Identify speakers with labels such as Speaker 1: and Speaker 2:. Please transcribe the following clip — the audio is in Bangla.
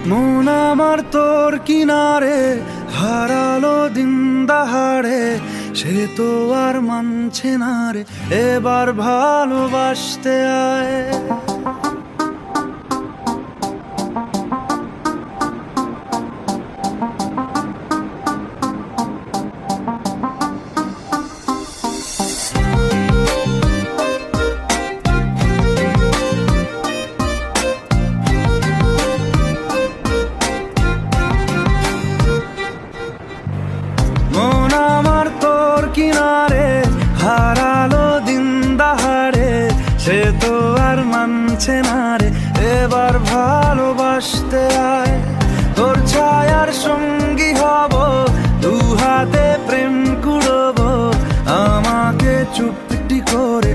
Speaker 1: মন আমার তোর কিনারে হারালো দিন দাহাড়ে, সে তো আর মানছে না রে, এবার ভালোবাসতে আয়। মন আমার তোর কিনারে হারালো দিন দাহাড়ে, সে তো আর মানছে না রে, এবার ভালোবাসতে আয়। তোর ছায়ার সঙ্গী হব, দু হাতে প্রেম কুড়ব, আমাকে চুপটি করে